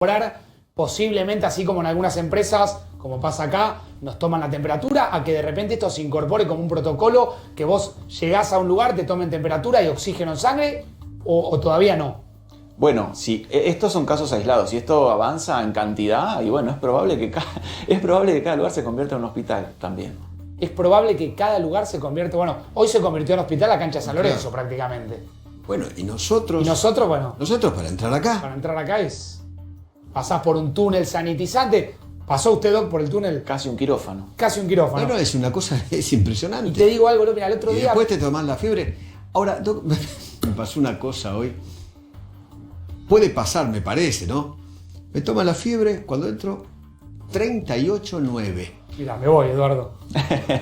mejorar, posiblemente así como en algunas empresas, como pasa acá, nos toman la temperatura, a que de repente esto se incorpore como un protocolo, que vos llegás a un lugar, te tomen temperatura y oxígeno en sangre, o todavía no. Bueno, sí, estos son casos aislados y esto avanza en cantidad y bueno, es probable que cada lugar se convierta en un hospital también. Es probable que cada lugar se convierta, bueno, hoy se convirtió en hospital la cancha de San Lorenzo prácticamente. Bueno, y nosotros... Bueno. Nosotros para entrar acá. Para entrar acá pasás por un túnel sanitizante. ¿Pasó usted, Doc, por el túnel? Casi un quirófano. Casi un quirófano. No, es una cosa, es impresionante. Y te digo algo, mira, el otro día... después te tomás la fiebre. Ahora, Doc, me pasó una cosa hoy. Puede pasar, me parece, ¿no? Me toma la fiebre cuando entro 38,9. Mira, me voy, Eduardo.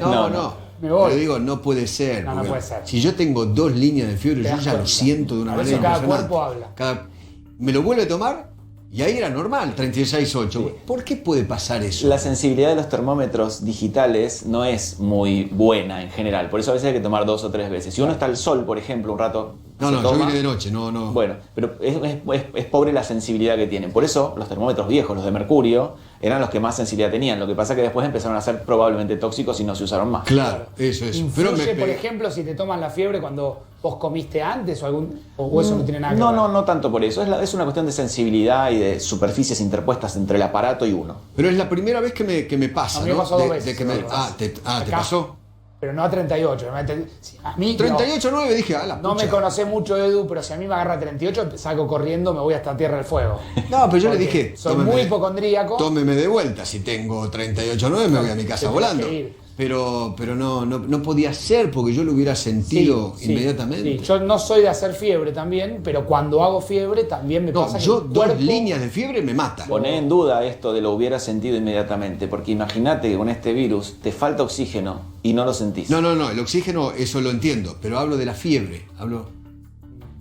No. Me voy. Pero digo, no puede ser. No puede ser. Si yo tengo 2 líneas de fiebre, yo ya lo siento de una A manera veces cada impresionante. cuerpo habla. Me lo vuelve a tomar y ahí era normal, 36,8. Sí. ¿Por qué puede pasar eso? La sensibilidad de los termómetros digitales no es muy buena en general, por eso a veces hay que tomar 2 o 3 veces. Si uno está al sol, por ejemplo, un rato... yo vine de noche, no. Bueno, pero es pobre la sensibilidad que tienen. Por eso los termómetros viejos, los de mercurio, eran los que más sensibilidad tenían. Lo que pasa es que después empezaron a ser probablemente tóxicos y no se usaron más. Claro, eso. ¿Influye, por ejemplo, si te toman la fiebre cuando vos comiste antes o eso no tiene nada que ver? No tanto por eso. Es una cuestión de sensibilidad y de superficies interpuestas entre el aparato y uno. Pero es la primera vez que me pasa, a mí me pasó 2 veces. ¿Te pasó? Pero no a 38. A mí 38,9 dije, no me conocés mucho, Edu, pero si a mí me agarra 38, salgo corriendo, me voy hasta Tierra del Fuego. No, pero yo le dije, soy muy hipocondríaco. Tómeme de vuelta, si tengo 38,9 me voy a mi casa volando. Pero no podía ser porque yo lo hubiera sentido inmediatamente. Sí, yo no soy de hacer fiebre también, pero cuando hago fiebre también me pasa que yo el cuerpo... 2 líneas de fiebre me matan. Poné en duda esto de lo hubiera sentido inmediatamente, porque imagínate que con este virus te falta oxígeno y no lo sentís. No, el oxígeno, eso lo entiendo, pero hablo de la fiebre,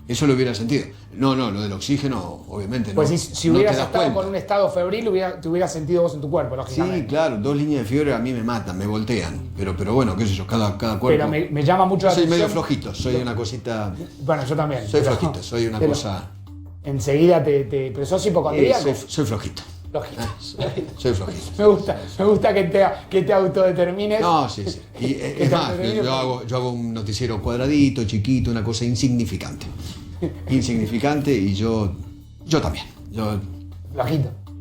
eso lo hubiera sentido. No, lo del oxígeno, obviamente no. Pues si hubieras estado con un estado febril, te hubieras sentido vos en tu cuerpo, lógicamente. Sí, claro, 2 líneas de fiebre a mí me matan, me voltean. Pero bueno, qué sé yo, cada cuerpo. Pero me llama mucho la atención. Soy medio flojito, soy una cosita. Bueno, yo también. Soy flojito, soy una cosa. Enseguida pero sos hipocondríaco. Soy flojito. Soy flojito. Me gusta que te autodetermines. No, sí. Y es más, yo hago un noticiero cuadradito, chiquito, una cosa insignificante. Y yo también.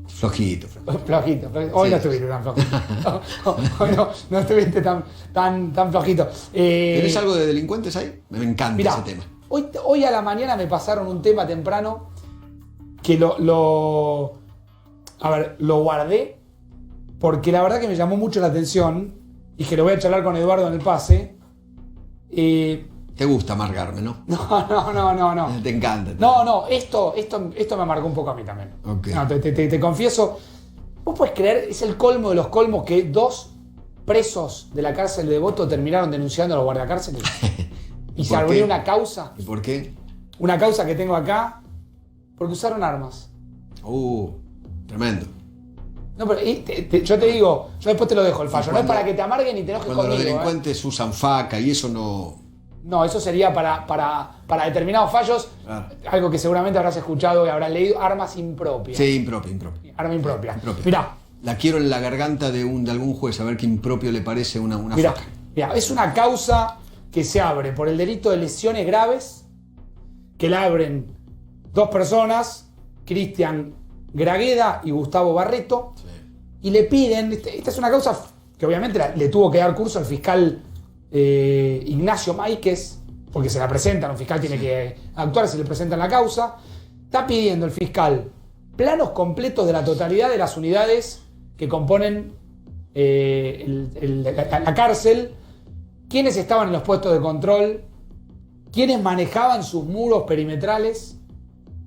Flojito. Hoy no estuviste tan flojito. Hoy no estuviste tan flojito. ¿Tenés algo de delincuentes ahí? Me encanta ese tema. Hoy a la mañana me pasaron un tema temprano que lo guardé porque la verdad que me llamó mucho la atención y que lo voy a charlar con Eduardo en el pase. Te gusta amargarme, ¿no? No. Te encanta. No, esto me marcó un poco a mí también. Okay. No, te confieso, vos podés creer, es el colmo de los colmos que 2 presos de la cárcel de Devoto terminaron denunciando a los guardacárceles. Y se abrió una causa. ¿Y por qué? Una causa que tengo acá, porque usaron armas. Tremendo. No, pero yo te digo, yo después te lo dejo el fallo. No es para que te amarguen y te enojes conmigo. Cuando los delincuentes usan faca y eso no... No, eso sería para determinados fallos, algo que seguramente habrás escuchado y habrás leído, armas impropias. Sí, impropia. Arma impropia. Mirá. La quiero en la garganta de algún juez, a ver qué impropio le parece una faca. Mirá, es una causa que se abre por el delito de lesiones graves, que la abren 2 personas, Cristian Gragueda y Gustavo Barreto, y le piden, esta es una causa que obviamente le tuvo que dar curso al fiscal Ignacio Máiquez, porque se la presentan, un fiscal tiene que actuar, se le presenta la causa. Está pidiendo el fiscal planos completos de la totalidad de las unidades que componen la cárcel, quiénes estaban en los puestos de control, quiénes manejaban sus muros perimetrales,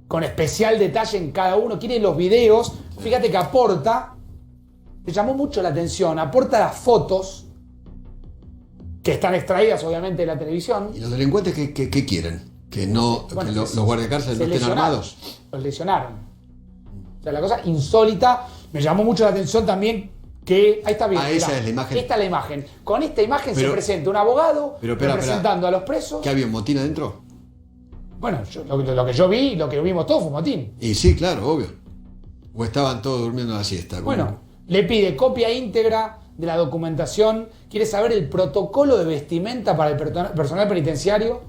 con especial detalle en cada uno, quiénes los videos. Fíjate que aporta, te llamó mucho la atención, aporta las fotos que están extraídas obviamente de la televisión. ¿Y los delincuentes qué quieren? ¿Que los guardiacárceles no estén armados? Los lesionaron. O sea, la cosa insólita. Me llamó mucho la atención también que... Ahí está bien. Esa es la imagen. Esta es la imagen. Con esta imagen se presenta un abogado representando a los presos. ¿Qué había un motín adentro? Bueno, lo que yo vi, lo que vimos todos fue un motín. Y sí, claro, obvio. O estaban todos durmiendo la siesta. Bueno, le pide copia íntegra de la documentación, quiere saber el protocolo de vestimenta para el personal penitenciario,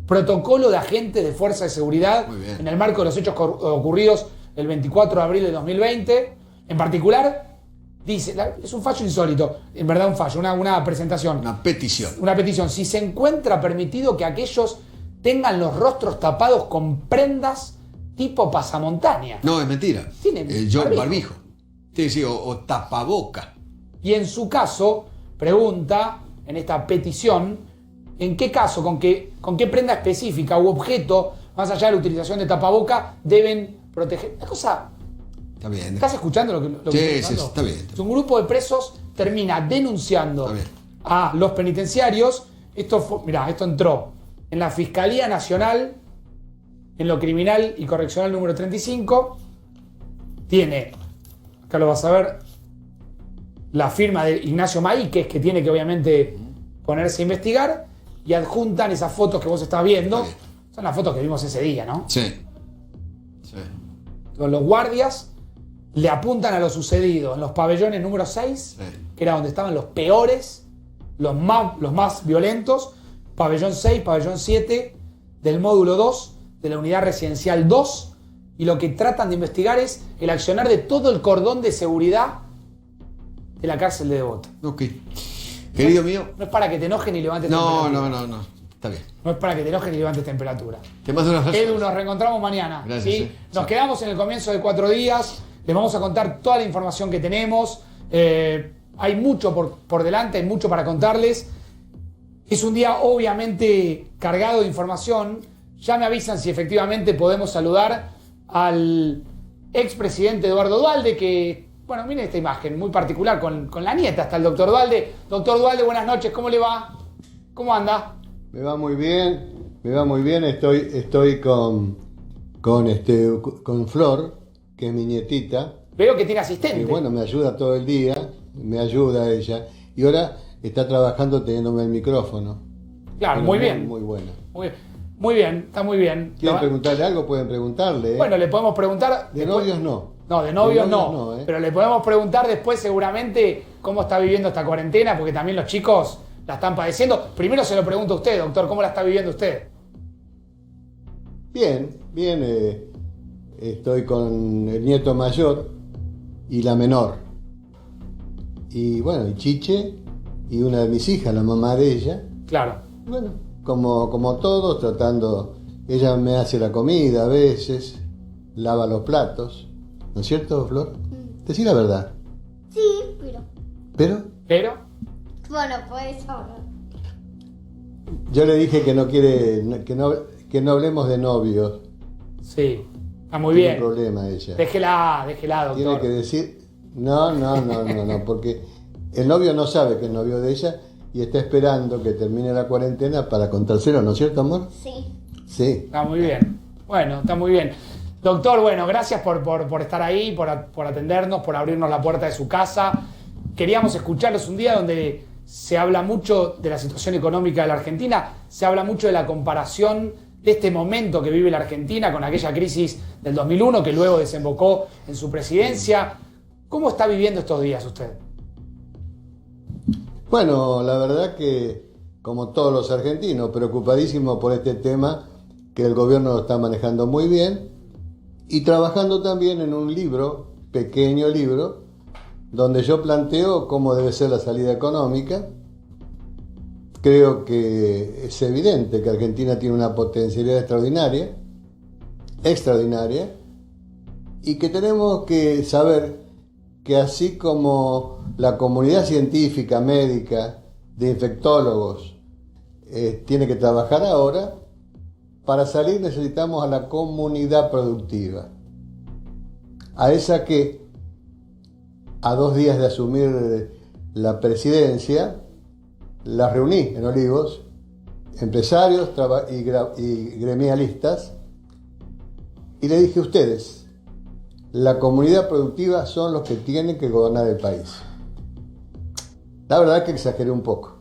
protocolo de agentes de fuerza de seguridad en el marco de los hechos ocurridos el 24 de abril de 2020. En particular, dice, es un fallo insólito, en verdad un fallo, una presentación. Una petición. Una petición. Si se encuentra permitido que aquellos tengan los rostros tapados con prendas tipo pasamontaña. No, es mentira. Tienen barbijo. Sí, o tapaboca. Y en su caso, pregunta, en esta petición, ¿en qué caso, con qué prenda específica u objeto, más allá de la utilización de tapaboca, deben proteger? La cosa... Está bien. ¿Estás escuchando lo que sí, estoy sí, está bien. Un grupo de presos termina denunciando a los penitenciarios. Esto entró en la Fiscalía Nacional, en lo criminal y correccional número 35. Tiene, acá lo vas a ver, la firma de Ignacio Maíquez, que tiene que obviamente ponerse a investigar, y adjuntan esas fotos que vos estás viendo. Son las fotos que vimos ese día, ¿no? Sí. Los guardias le apuntan a lo sucedido en los pabellones número 6, que era donde estaban los peores, los más violentos, pabellón 6, pabellón 7, del módulo 2, de la unidad residencial 2, y lo que tratan de investigar es el accionar de todo el cordón de seguridad de la cárcel de Devoto. Ok. Querido mío. No es para que te enojes ni levantes temperatura. No. Está bien. No es para que te enojes ni levantes temperatura. Te mando un abrazo. Edu, nos reencontramos mañana. Gracias. ¿Sí? Nos quedamos en el comienzo de 4 días. Les vamos a contar toda la información que tenemos. Hay mucho por delante, hay mucho para contarles. Es un día obviamente cargado de información. Ya me avisan si efectivamente podemos saludar al expresidente Eduardo Duhalde, que, bueno, miren esta imagen muy particular con la nieta, está el doctor Duhalde. Doctor Duhalde, buenas noches, ¿cómo le va? ¿Cómo anda? Me va muy bien, estoy con Flor, que es mi nietita. Veo que tiene asistente. Y bueno, me ayuda todo el día, me ayuda ella. Y ahora está trabajando teniéndome el micrófono. Claro, muy bien. Muy buena. Muy bien, está muy bien. ¿Quieren preguntarle algo? Pueden preguntarle. Bueno, le podemos preguntar... De novios no. No, de novios no. Pero le podemos preguntar después seguramente cómo está viviendo esta cuarentena, porque también los chicos la están padeciendo. Primero se lo pregunto a usted, doctor, ¿cómo la está viviendo usted? Bien. Estoy con el nieto mayor y la menor. Y bueno, y Chiche y una de mis hijas, la mamá de ella. Claro. Bueno, como todos, tratando. Ella me hace la comida a veces, lava los platos. ¿No es cierto, Flor? Decí la verdad. Sí, ¿Pero? Bueno, pues ahora. Yo le dije que no quiere, que no hablemos de novios. Sí, está muy bien. No hay problema ella. Déjela, doctor. Tiene que decir, no, porque el novio no sabe que es novio de ella y está esperando que termine la cuarentena para contárselo, ¿no es cierto, amor? Sí. Sí. Está muy bien. Bueno, está muy bien. Doctor, bueno, gracias por estar ahí, por atendernos, por abrirnos la puerta de su casa. Queríamos escucharlos un día donde se habla mucho de la situación económica de la Argentina, se habla mucho de la comparación de este momento que vive la Argentina con aquella crisis del 2001 que luego desembocó en su presidencia. ¿Cómo está viviendo estos días usted? Bueno, la verdad que, como todos los argentinos, preocupadísimo por este tema, que el gobierno lo está manejando muy bien, y trabajando también en un libro, pequeño libro, donde yo planteo cómo debe ser la salida económica. Creo que es evidente que Argentina tiene una potencialidad extraordinaria, y que tenemos que saber que así como la comunidad científica, médica, de infectólogos, tiene que trabajar ahora, para salir necesitamos a la comunidad productiva, a esa que a 2 días de asumir la presidencia, la reuní en Olivos, empresarios y gremialistas, y le dije: ustedes, la comunidad productiva, son los que tienen que gobernar el país. La verdad es que exageré un poco,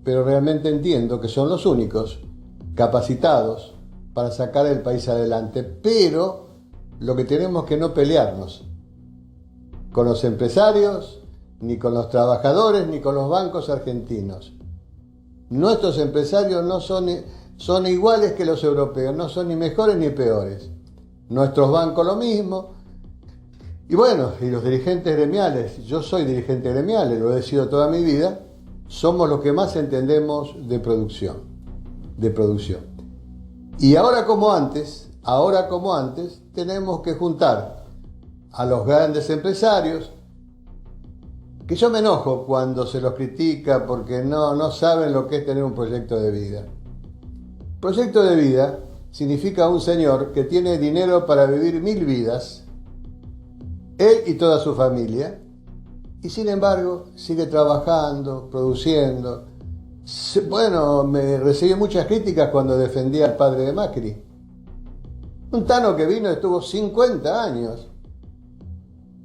pero realmente entiendo que son los únicos capacitados para sacar el país adelante, pero lo que tenemos que no pelearnos con los empresarios, ni con los trabajadores, ni con los bancos argentinos. Nuestros empresarios no son iguales que los europeos, no son ni mejores ni peores. Nuestros bancos lo mismo. Y bueno, y los dirigentes gremiales, yo soy dirigente gremial, lo he sido toda mi vida, somos los que más entendemos de producción. Y ahora como antes, tenemos que juntar a los grandes empresarios, que yo me enojo cuando se los critica porque no saben lo que es tener un proyecto de vida. Proyecto de vida significa un señor que tiene dinero para vivir 1000 vidas, él y toda su familia, y sin embargo sigue trabajando, produciendo. Bueno, me recibí muchas críticas cuando defendía al padre de Macri. Un Tano que vino estuvo 50 años.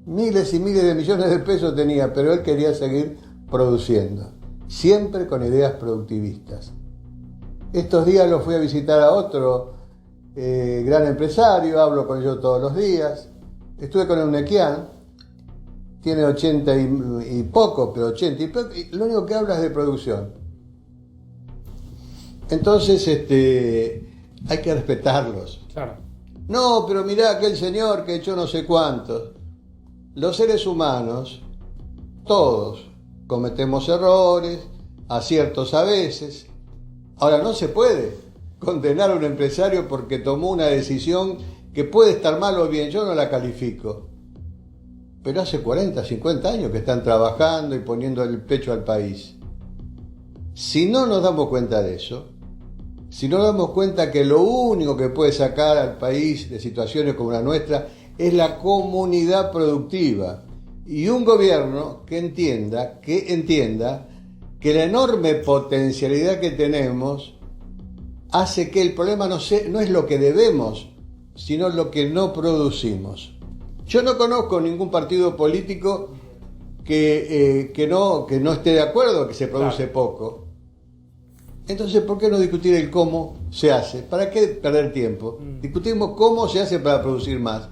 Miles y miles de millones de pesos tenía, pero él quería seguir produciendo, siempre con ideas productivistas. Estos días lo fui a visitar a otro gran empresario, hablo con ellos todos los días. Estuve con Eunequian, tiene 80 y poco, pero 80 y poco, y lo único que habla es de producción. Entonces, hay que respetarlos. Claro. No, pero mirá aquel señor que echó no sé cuántos. Los seres humanos, todos, cometemos errores, aciertos a veces. Ahora, no se puede condenar a un empresario porque tomó una decisión que puede estar mal o bien, yo no la califico. Pero hace 40, 50 años que están trabajando y poniendo el pecho al país. Si no nos damos cuenta de eso, si no nos damos cuenta que lo único que puede sacar al país de situaciones como la nuestra es la comunidad productiva y un gobierno que entienda que la enorme potencialidad que tenemos hace que el problema no es lo que debemos, sino lo que no producimos. Yo no conozco ningún partido político que no esté de acuerdo que se produce poco. Entonces, ¿por qué no discutir el cómo se hace? ¿Para qué perder tiempo? Discutimos cómo se hace para producir más.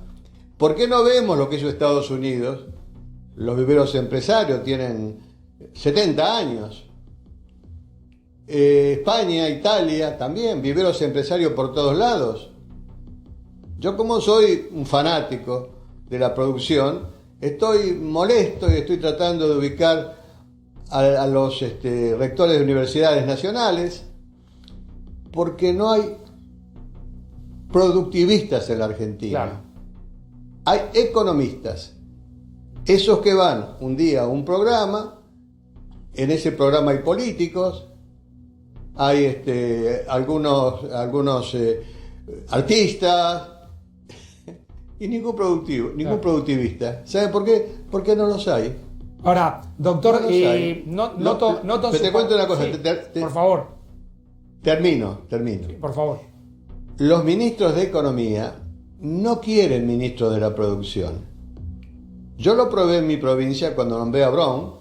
¿Por qué no vemos lo que hizo Estados Unidos? Los viveros empresarios tienen 70 años. España, Italia, también, viveros empresarios por todos lados. Yo, como soy un fanático de la producción, estoy molesto y estoy tratando de ubicar a los rectores de universidades nacionales, porque no hay productivistas en la Argentina. Claro. Hay economistas, esos que van un día a un programa, en ese programa hay políticos, hay algunos artistas y ningún productivista. ¿Saben por qué? Porque no los hay. Ahora, doctor, te cuento una cosa. Sí, por favor. Termino. Sí, por favor. Los ministros de Economía no quieren ministros de la producción. Yo lo probé en mi provincia cuando nombré a Brown,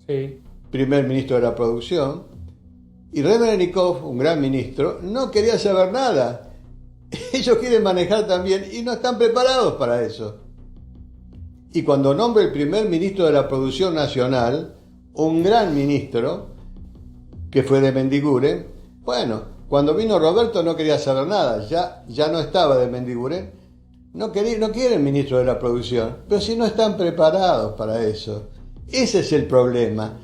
sí, primer ministro de la producción, y Remenikov, un gran ministro, no quería saber nada. Ellos quieren manejar también y no están preparados para eso. Y cuando nombre el primer ministro de la producción nacional, un gran ministro, que fue de Mendiguren, bueno, cuando vino Roberto no quería saber nada, ya no estaba de Mendiguren, no quieren ministro de la producción, pero si no están preparados para eso. Ese es el problema.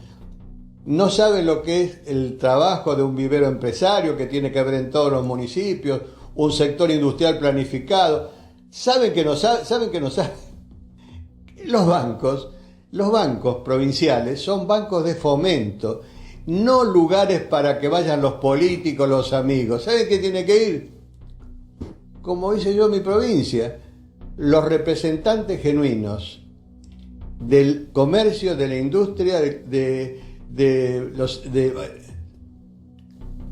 No saben lo que es el trabajo de un vivero empresario que tiene que haber en todos los municipios, un sector industrial planificado. Saben que no saben. Los bancos provinciales son bancos de fomento, no lugares para que vayan los políticos, los amigos. ¿Saben qué tiene que ir? Como hice yo en mi provincia, los representantes genuinos del comercio, de la industria, de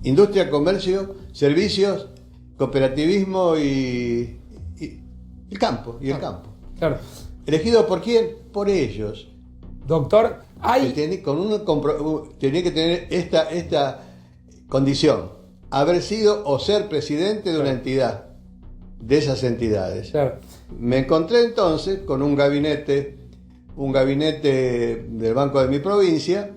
industria, comercio, servicios, cooperativismo y el campo. Claro. ¿Elegido por quién? Por ellos. Doctor, tenía que tener esta condición: haber sido o ser presidente de una entidad. de esas entidades. Claro. Me encontré entonces con un gabinete del Banco de mi provincia,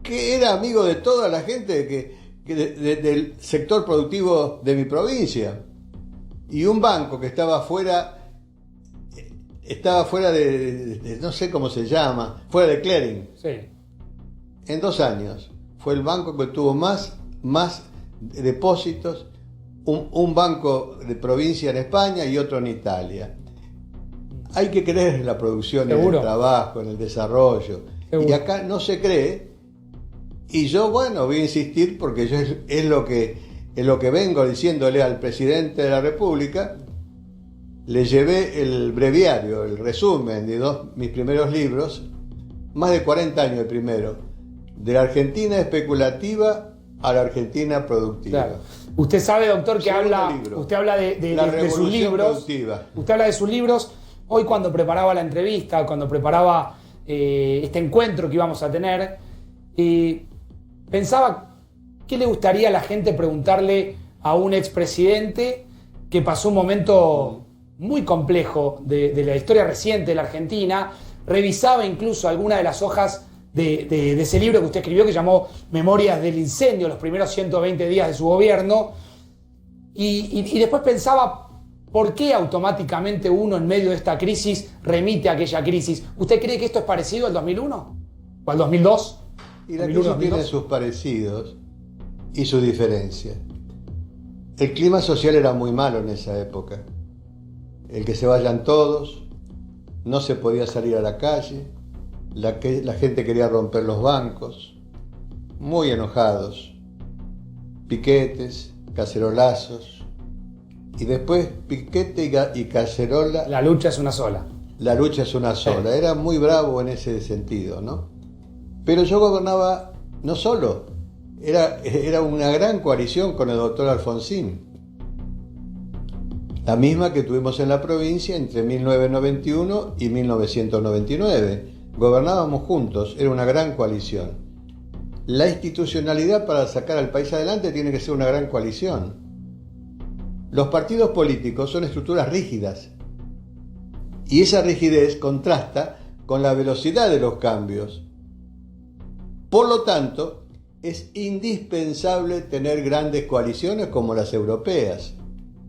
que era amigo de toda la gente del sector productivo de mi provincia, y un banco que estaba fuera de no sé cómo se llama, fuera de clearing. Sí. En 2 años fue el banco que tuvo más depósitos, un banco de provincia en España y otro en Italia. Hay que creer en la producción, Seguro. en el trabajo, en el desarrollo. Seguro. Y acá no se cree. Y yo, bueno, voy a insistir porque yo es lo que vengo diciéndole al presidente de la República. Le llevé el breviario, el resumen de mis primeros libros, más de 40 años el primero, de la Argentina especulativa a la Argentina productiva. Claro. Usted sabe, doctor, que Segundo usted habla de La sus revolución libros. productiva. Usted habla de sus libros. Hoy, cuando preparaba la entrevista, cuando preparaba este encuentro que íbamos a tener, pensaba qué le gustaría a la gente preguntarle a un expresidente que pasó un momento muy complejo de la historia reciente de la Argentina. Revisaba incluso alguna de las hojas de ese libro que usted escribió, que llamó Memorias del Incendio, los primeros 120 días de su gobierno, y después pensaba por qué automáticamente uno en medio de esta crisis remite a aquella crisis. ¿Usted cree que esto es parecido al 2001? ¿O al 2002? Y la 2001, crisis tiene 2002. sus parecidos y sus diferencias. El clima social era muy malo en esa época. El que se vayan todos, no se podía salir a la calle, la gente quería romper los bancos, muy enojados, piquetes, cacerolazos, y después piquete y cacerola. La lucha es una sola. La lucha es una sola. Sí. Era muy bravo en ese sentido, ¿no? Pero yo gobernaba no solo, era una gran coalición con el doctor Alfonsín. La misma que tuvimos en la provincia entre 1991 y 1999. Gobernábamos juntos, era una gran coalición. La institucionalidad para sacar al país adelante tiene que ser una gran coalición. Los partidos políticos son estructuras rígidas y esa rigidez contrasta con la velocidad de los cambios. Por lo tanto, es indispensable tener grandes coaliciones como las europeas.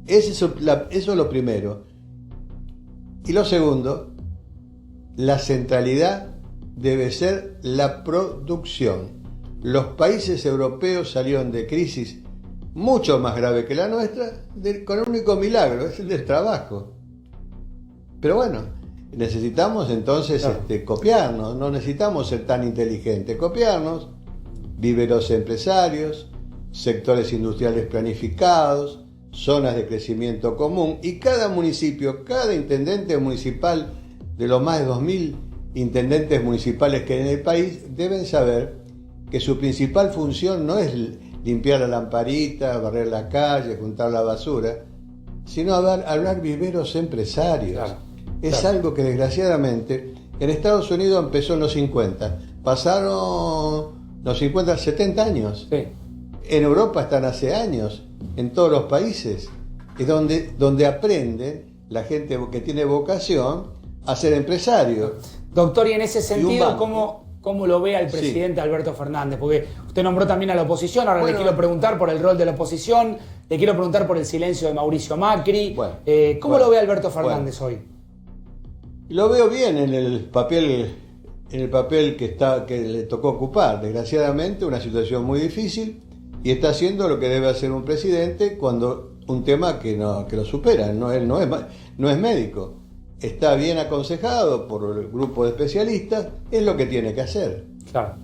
Eso es lo primero. Y lo segundo, la centralidad debe ser la producción. Los países europeos salieron de crisis mucho más grave que la nuestra con un único milagro, es el del trabajo. Pero bueno, necesitamos entonces copiarnos, no necesitamos ser tan inteligentes, copiarnos, viveros empresarios, sectores industriales planificados, zonas de crecimiento común, y cada municipio, cada intendente municipal de los más de 2.000 intendentes municipales que hay en el país deben saber que su principal función no es limpiar la lamparita, barrer la calle, juntar la basura, sino hablar viveros empresarios. Claro, es claro. algo que desgraciadamente en Estados Unidos empezó en los 50, pasaron los 50 70 años. Sí. En Europa están hace años, en todos los países, es donde aprende la gente que tiene vocación a ser empresario. Doctor, y en ese sentido, banco. ¿cómo lo ve al presidente Alberto Fernández? Porque usted nombró también a la oposición, ahora le quiero preguntar por el rol de la oposición, le quiero preguntar por el silencio de Mauricio Macri. ¿Cómo lo ve Alberto Fernández hoy? Lo veo bien en el papel que le tocó ocupar. Desgraciadamente, una situación muy difícil, y está haciendo lo que debe hacer un presidente cuando un tema que lo supera. Él no es médico. Está bien aconsejado por el grupo de especialistas, es lo que tiene que hacer. Claro.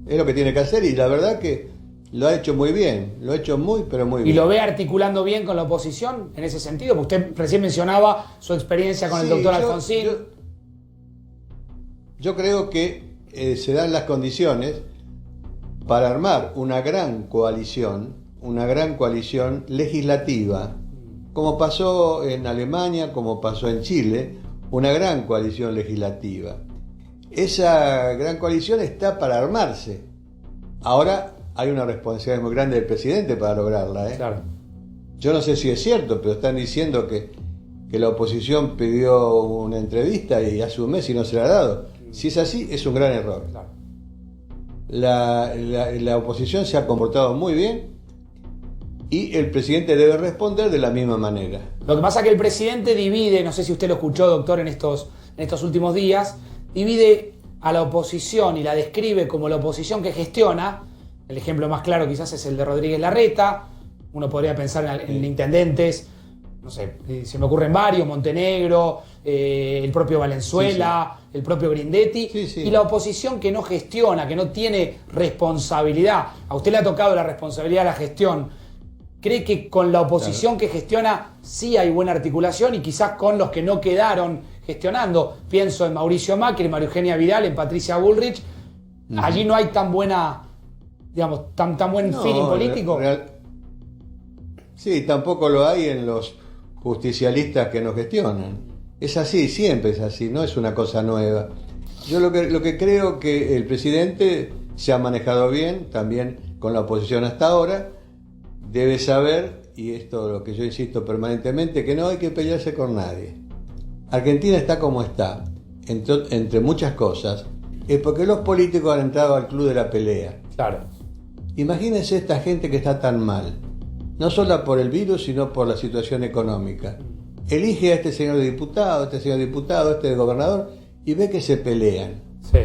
Es lo que tiene que hacer, y la verdad que lo ha hecho muy bien, lo ha hecho muy, pero muy bien. ¿Y lo ve articulando bien con la oposición en ese sentido? Porque usted recién mencionaba su experiencia con el doctor Alfonsín. Yo creo que se dan las condiciones para armar una gran coalición legislativa, como pasó en Alemania, como pasó en Chile, una gran coalición legislativa. Esa gran coalición está para armarse. Ahora hay una responsabilidad muy grande del presidente para lograrla. Claro. Yo no sé si es cierto, pero están diciendo que la oposición pidió una entrevista y hace un mes y no se la ha dado. Si es así, es un gran error. Claro. La oposición se ha comportado muy bien y el presidente debe responder de la misma manera. Lo que pasa es que el presidente divide, no sé si usted lo escuchó, doctor, en estos últimos días, divide a la oposición y la describe como la oposición que gestiona. El ejemplo más claro quizás es el de Rodríguez Larreta. Uno podría pensar en intendentes, no sé, se me ocurren varios, Montenegro, el propio Valenzuela, sí, sí, el propio Grindetti, sí, sí, y la oposición que no gestiona, que no tiene responsabilidad. A usted le ha tocado la responsabilidad de la gestión. ¿Cree que con la oposición, claro, que gestiona sí hay buena articulación y quizás con los que no quedaron gestionando? Pienso en Mauricio Macri, en María Eugenia Vidal, en Patricia Bullrich. Allí no hay tan buena, digamos, tan buen feeling político. Sí, tampoco lo hay en los justicialistas que nos gestionan. Es así, siempre es así, no es una cosa nueva. Yo lo que creo que el presidente se ha manejado bien, también con la oposición hasta ahora. Debe saber, y esto es lo que yo insisto permanentemente, que no hay que pelearse con nadie. Argentina está como está, entre muchas cosas, es porque los políticos han entrado al club de la pelea. Claro. Imagínense esta gente que está tan mal, no solo por el virus, sino por la situación económica. Elige a este señor diputado, este gobernador, y ve que se pelean. Sí.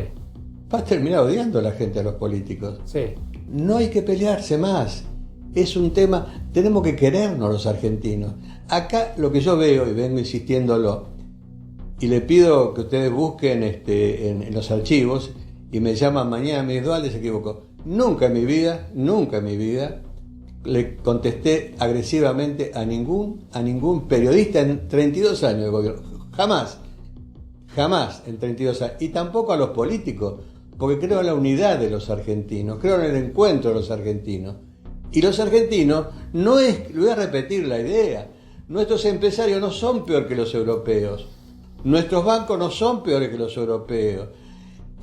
Va a terminar odiando a la gente, a los políticos. Sí. No hay que pelearse más. Es un tema, tenemos que querernos los argentinos. Acá lo que yo veo, y vengo insistiéndolo, y le pido que ustedes busquen en los archivos, y me llaman mañana, me dicen, se equivocó. Nunca en mi vida, le contesté agresivamente a ningún periodista en 32 años de gobierno. Jamás en 32 años. Y tampoco a los políticos, porque creo en la unidad de los argentinos, creo en el encuentro de los argentinos. Y los argentinos, le voy a repetir la idea, nuestros empresarios no son peor que los europeos, nuestros bancos no son peores que los europeos.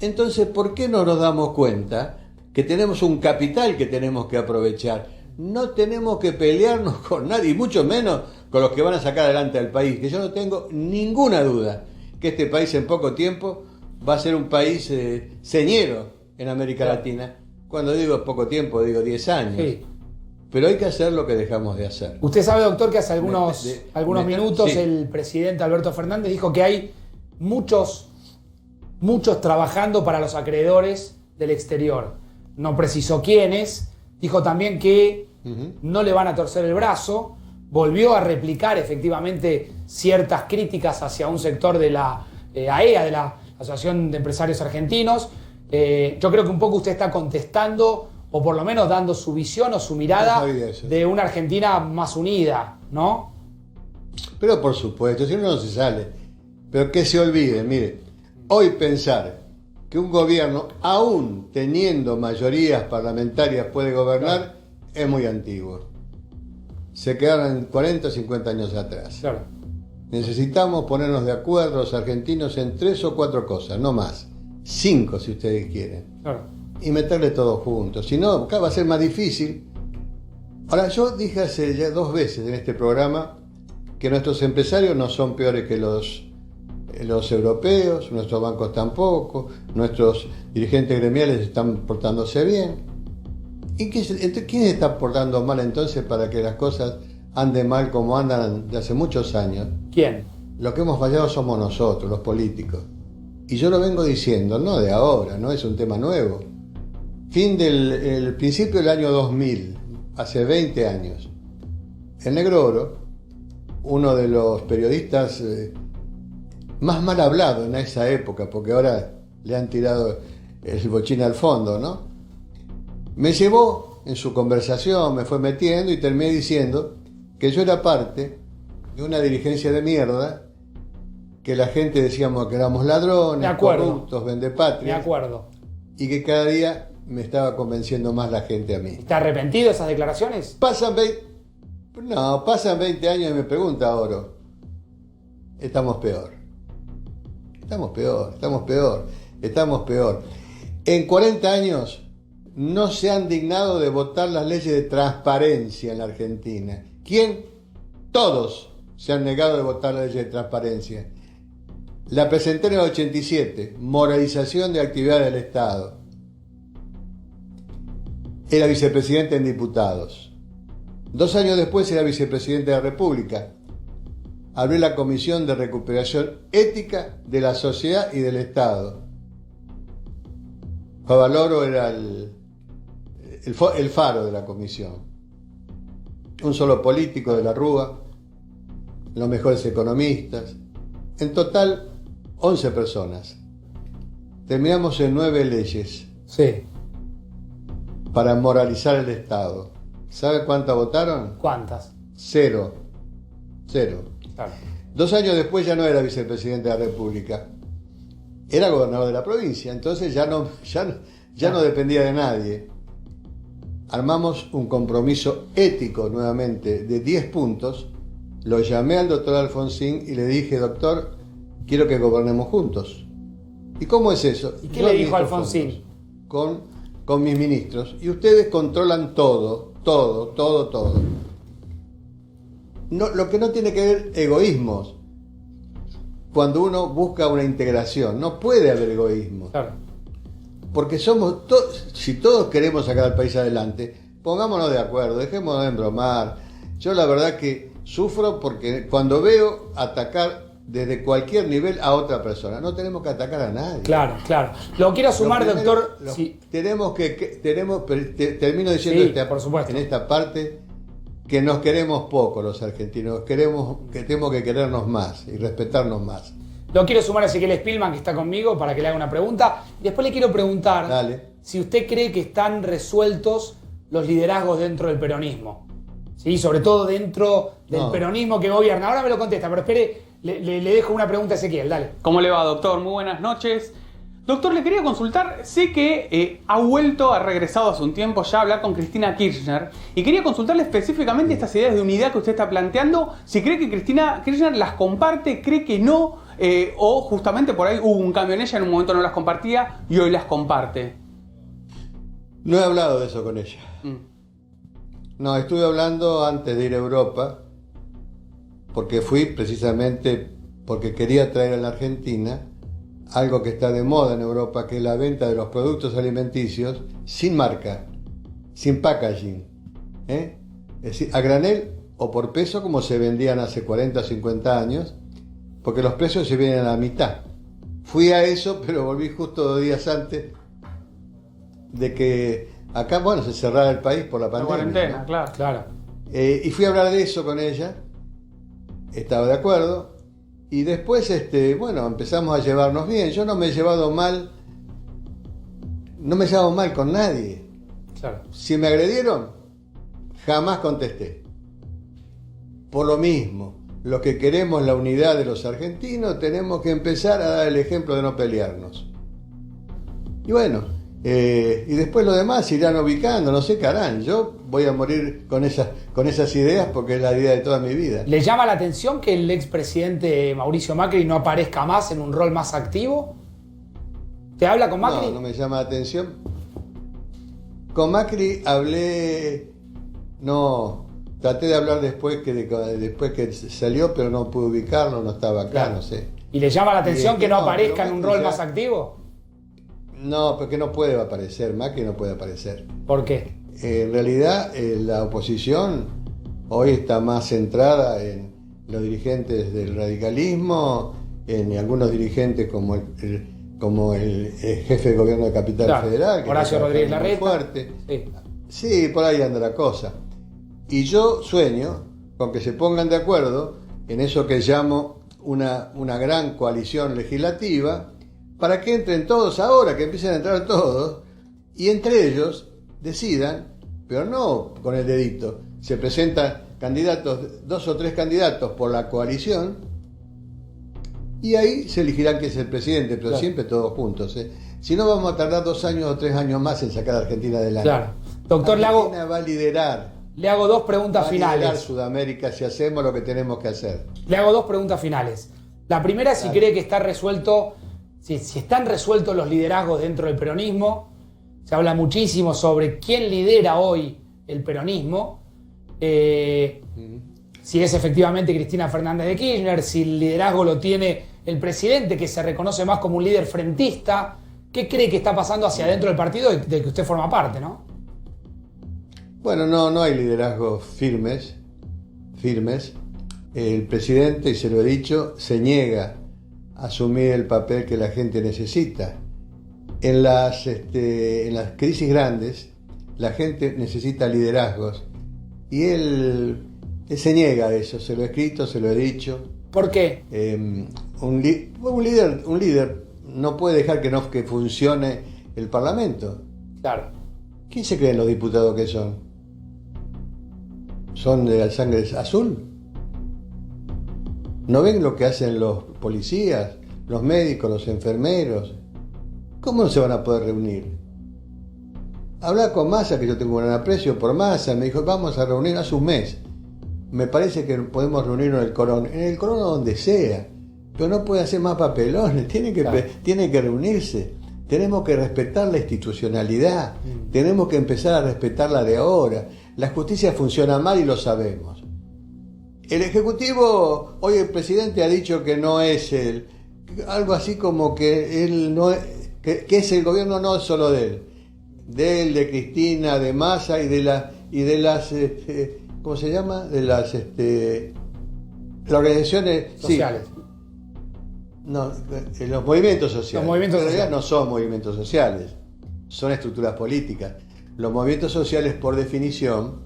Entonces, ¿por qué no nos damos cuenta que tenemos un capital que tenemos que aprovechar? No tenemos que pelearnos con nadie, y mucho menos con los que van a sacar adelante al país, que yo no tengo ninguna duda que este país en poco tiempo va a ser un país señero en América Latina. Cuando digo poco tiempo, digo 10 años. Sí. Pero hay que hacer lo que dejamos de hacer. Usted sabe, doctor, que hace algunos minutos sí, el presidente Alberto Fernández dijo que hay muchos trabajando para los acreedores del exterior. No precisó quiénes. Dijo también que no le van a torcer el brazo. Volvió a replicar efectivamente ciertas críticas hacia un sector de la AEA, de la Asociación de Empresarios Argentinos. Yo creo que un poco usted está contestando, o por lo menos dando su visión o su mirada de una Argentina más unida, ¿no? Pero por supuesto, si no se sale. Pero que se olvide, mire, hoy pensar que un gobierno, aún teniendo mayorías parlamentarias, puede gobernar, es muy antiguo. Se quedaron 40 o 50 años atrás. Claro. Necesitamos ponernos de acuerdo los argentinos en 3 o 4 cosas, no más. 5 si ustedes quieren. Claro. Y meterle todo juntos. Si no, acá va a ser más difícil. Ahora, yo dije hace ya 2 veces en este programa que nuestros empresarios no son peores que los europeos, nuestros bancos tampoco, nuestros dirigentes gremiales están portándose bien. ¿Y quién está portando mal entonces para que las cosas anden mal como andan de hace muchos años? ¿Quién? Lo que hemos fallado somos nosotros, los políticos. Y yo lo vengo diciendo, no de ahora, no es un tema nuevo. El principio del año 2000, hace 20 años, el Negro Oro, uno de los periodistas más mal hablado en esa época, porque ahora le han tirado el bochín al fondo, ¿no? Me llevó en su conversación, me fue metiendo y terminé diciendo que yo era parte de una dirigencia de mierda, que la gente decíamos que éramos ladrones, corruptos, vendepatrias. Me acuerdo. Y que cada día me estaba convenciendo más la gente a mí. ¿Está arrepentido de esas declaraciones? Pasan 20 años y me pregunta Oro. Estamos peor. En 40 años no se han dignado de votar las leyes de transparencia en la Argentina. ¿Quién? Todos se han negado a votar la ley de transparencia. La presenté en el 87, moralización de actividades del Estado. Era vicepresidente en diputados. 2 años después era vicepresidente de la República. Abrí la Comisión de Recuperación Ética de la Sociedad y del Estado. Favaloro era el faro de la comisión. Un solo político de la Rúa, los mejores economistas. En total, 11 personas. Terminamos en 9 leyes. Sí. Para moralizar el Estado. ¿Sabe cuántas votaron? ¿Cuántas? 0. Claro. 2 años después ya no era vicepresidente de la República. Era gobernador de la provincia, entonces ya no dependía de nadie. Armamos un compromiso ético nuevamente de 10 puntos. Lo llamé al doctor Alfonsín y le dije, doctor, quiero que gobernemos juntos. ¿Y cómo es eso? ¿Y qué Yo le dijo administro Alfonsín? fondos con mis ministros. Y ustedes controlan todo. No, lo que no tiene que ver egoísmos. Cuando uno busca una integración, no puede haber egoísmos. Claro. Porque somos todos, si todos queremos sacar al país adelante, pongámonos de acuerdo, dejémonos de embromar. Yo la verdad que sufro porque cuando veo atacar desde cualquier nivel a otra persona, no tenemos que atacar a nadie. Claro. Lo quiero sumar, doctor. Sí. Termino diciendo Sí, por supuesto. en esta parte que nos queremos poco los argentinos, tenemos que querernos más y respetarnos más. Lo quiero sumar a Ezequiel Spillman, que está conmigo, para que le haga una pregunta. Después le quiero preguntar si usted cree que están resueltos los liderazgos dentro del peronismo. ¿Sí? Sobre todo dentro del peronismo que gobierna. Ahora me lo contesta, pero espere, le dejo una pregunta a Ezequiel, dale. ¿Cómo le va, doctor? Muy buenas noches. Doctor, le quería consultar, sé que ha regresado hace un tiempo ya a hablar con Cristina Kirchner y quería consultarle específicamente estas ideas de unidad que usted está planteando, si cree que Cristina Kirchner las comparte, cree que no, o justamente por ahí hubo un cambio en ella, en un momento no las compartía y hoy las comparte. No he hablado de eso con ella. No, estuve hablando antes de ir a Europa, porque fui precisamente porque quería traer a la Argentina algo que está de moda en Europa, que es la venta de los productos alimenticios sin marca, sin packaging. Es decir, a granel o por peso, como se vendían hace 40 o 50 años, porque los precios se vienen a la mitad. Fui a eso, pero volví justo 2 días antes de que acá, se cerrara el país por la pandemia. La cuarentena, ¿no? Claro. Y fui a hablar de eso con ella, estaba de acuerdo. Y después, empezamos a llevarnos bien. Yo no me he llevado mal, con nadie. Claro. Si me agredieron, jamás contesté. Por lo mismo, los que queremos la unidad de los argentinos, tenemos que empezar a dar el ejemplo de no pelearnos. Y y después lo demás se irán ubicando, no sé qué harán. Yo voy a morir con esas ideas porque es la idea de toda mi vida. ¿Le llama la atención que el expresidente Mauricio Macri no aparezca más en un rol más activo? ¿Te habla con Macri? No me llama la atención. Con Macri traté de hablar después que salió, pero no pude ubicarlo, no estaba acá, Claro. no sé. ¿Y le llama la atención que no aparezca en un rol ya- más activo? No, porque no puede aparecer, Macri no puede aparecer. ¿Por qué? En realidad, la oposición hoy está más centrada en los dirigentes del radicalismo, en algunos dirigentes como el jefe de gobierno de Capital Claro, Federal, que Horacio está Rodríguez muy Larreta. fuerte. Sí. Sí, por ahí anda la cosa. Y yo sueño con que se pongan de acuerdo en eso que llamo una gran coalición legislativa, para que entren todos ahora, que empiecen a entrar todos, y entre ellos decidan, pero no con el dedito, se presentan candidatos, 2 o 3 candidatos por la coalición, y ahí se elegirán quién es el presidente, pero Claro. siempre todos juntos. Si no, vamos a tardar 2 años o 3 años más en sacar a Argentina adelante. Claro. Doctor, Argentina va a liderar. le hago 2 preguntas Va a liderar finales. Sudamérica si hacemos lo que tenemos que hacer. Le hago 2 preguntas finales. La primera, si Dale. cree que está resuelto, si están resueltos los liderazgos dentro del peronismo. Se habla muchísimo sobre quién lidera hoy el peronismo. si es efectivamente Cristina Fernández de Kirchner, si el liderazgo lo tiene el presidente, que se reconoce más como un líder frentista. ¿Qué cree que está pasando hacia adentro del partido del que usted forma parte, no? Bueno, no hay liderazgos firmes. El presidente, y se lo he dicho, se niega a asumir el papel que la gente necesita. En las crisis grandes, la gente necesita liderazgos. Y él se niega a eso, se lo he escrito, se lo he dicho. ¿Por qué? Un líder no puede dejar que funcione el Parlamento. Claro. ¿Quién se creen los diputados que son? ¿Son de la sangre azul? ¿No ven lo que hacen los policías, los médicos, los enfermeros? ¿Cómo no se van a poder reunir? Hablar con Massa, que yo tengo un gran aprecio por Massa, me dijo, vamos a reunir hace un mes. Me parece que podemos reunirnos en el Corón. En el Corón o donde sea. Pero no puede hacer más papelones, tiene que reunirse. Tenemos que respetar la institucionalidad, tenemos que empezar a respetarla de ahora. La justicia funciona mal y lo sabemos. El Ejecutivo, hoy el presidente ha dicho que no es algo así como que él no que es el gobierno no solo de él, de Cristina, de Massa y de las ¿cómo se llama? De las organizaciones sociales. Sí. No, los movimientos sociales. Los movimientos en realidad sociales. no son movimientos sociales, son estructuras políticas. Los movimientos sociales, por definición,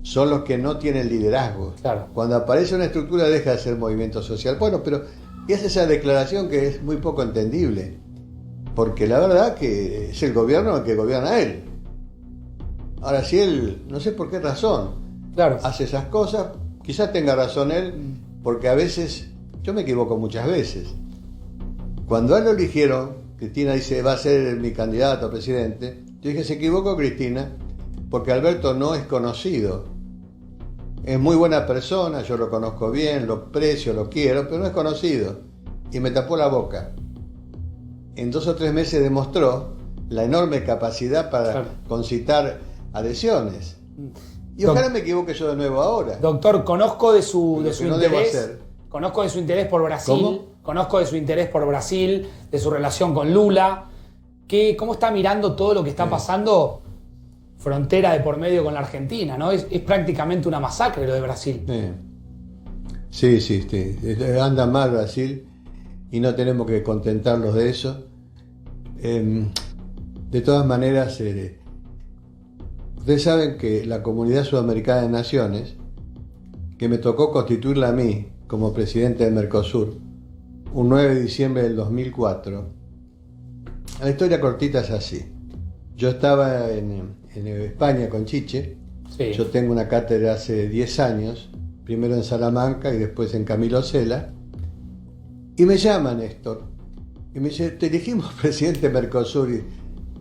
son los que no tienen liderazgo. Claro. Cuando aparece una estructura deja de ser movimiento social. Bueno, pero es esa declaración que es muy poco entendible, porque la verdad que es el gobierno el que gobierna él. Ahora, si él, no sé por qué razón, Claro. hace esas cosas, quizás tenga razón él, porque a veces, yo me equivoco muchas veces. Cuando a él lo eligieron, Cristina dice, va a ser mi candidato a presidente, yo dije, se equivocó Cristina, porque Alberto no es conocido. Es muy buena persona, yo lo conozco bien, lo aprecio, lo quiero, pero no es conocido. Y me tapó la boca. En 2 o 3 meses demostró la enorme capacidad para concitar adhesiones. Y ojalá me equivoque yo de nuevo ahora. Doctor, conozco de su no debo interés. hacer. Conozco de su interés por Brasil. ¿Cómo? Conozco de su interés por Brasil, de su relación con Lula. ¿Cómo está mirando todo lo que está pasando frontera de por medio con la Argentina, ¿no? Es prácticamente una masacre lo de Brasil. Sí. Anda mal Brasil y no tenemos que contentarlos de eso. De todas maneras, ustedes saben que la Comunidad Sudamericana de Naciones, que me tocó constituirla a mí como presidente del Mercosur, un 9 de diciembre del 2004, la historia cortita es así. Yo estaba en España con Chiche. Sí. Yo tengo una cátedra hace 10 años, primero en Salamanca y después en Camilo Cela. Y me llama Néstor y me dice, te elegimos presidente de Mercosur. Y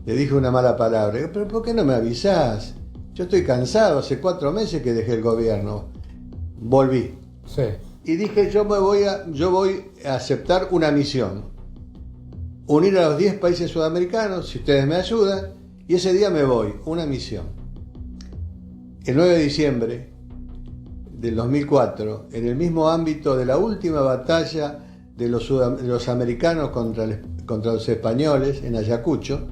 le dije una mala palabra. Digo, pero ¿por qué no me avisás? Yo estoy cansado, hace 4 meses que dejé el gobierno. Volví. Sí. Y dije, yo voy a aceptar una misión. Unir a los 10 países sudamericanos, si ustedes me ayudan, y ese día me voy, una misión. El 9 de diciembre del 2004, en el mismo ámbito de la última batalla de los americanos contra los españoles en Ayacucho,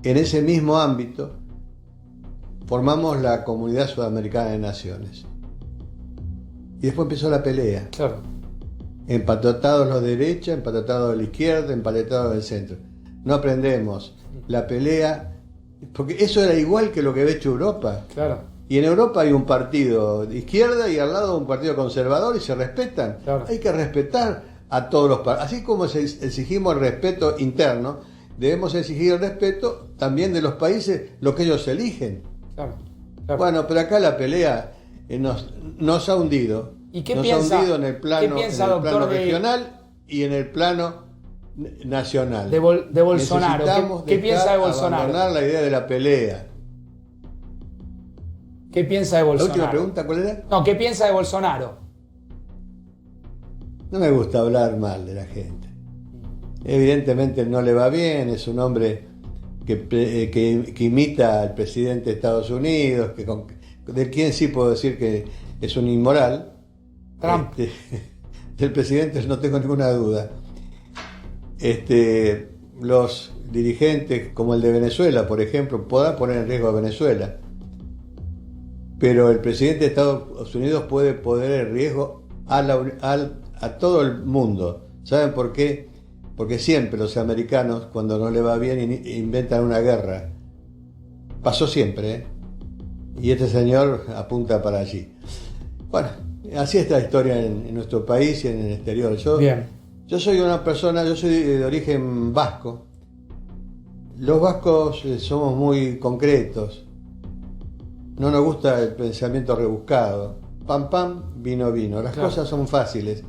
en ese mismo ámbito, formamos la Comunidad Sudamericana de Naciones. Y después empezó la pelea. Claro. Empatotados los de derecha, empatotados de la izquierda, empatotados del centro. No aprendemos. La pelea, porque eso era igual que lo que había hecho Europa. Claro. Y en Europa hay un partido de izquierda y al lado un partido conservador y se respetan. Claro. Hay que respetar a todos los partidos. Así como exigimos el respeto interno, debemos exigir el respeto también de los países, lo que ellos eligen. Claro. Claro. Bueno, pero acá la pelea nos ha hundido. ¿Y qué nos piensa, ha hundido en el plano, doctor, regional y en el plano nacional. de Bolsonaro? Necesitamos ¿Qué piensa de Bolsonaro? abandonar la idea de la pelea. ¿Qué piensa de La Bolsonaro? última pregunta, ¿cuál era? No, ¿qué piensa de Bolsonaro? No me gusta hablar mal de la gente. Evidentemente no le va bien, es un hombre que imita al presidente de Estados Unidos, de quien sí puedo decir que es un inmoral, Trump. del presidente no tengo ninguna duda. Los dirigentes, como el de Venezuela, por ejemplo, podrán poner en riesgo a Venezuela, pero el presidente de Estados Unidos puede poner en riesgo a todo el mundo. ¿Saben por qué? Porque siempre los americanos, cuando no le va bien, inventan una guerra. Pasó siempre, ¿eh? Y este señor apunta para allí. Bueno, así está la historia en nuestro país y en el exterior. Yo soy una persona, yo soy de origen vasco. Los vascos somos muy concretos. No nos gusta el pensamiento rebuscado. Pam, pam, vino, vino. Las cosas son fáciles.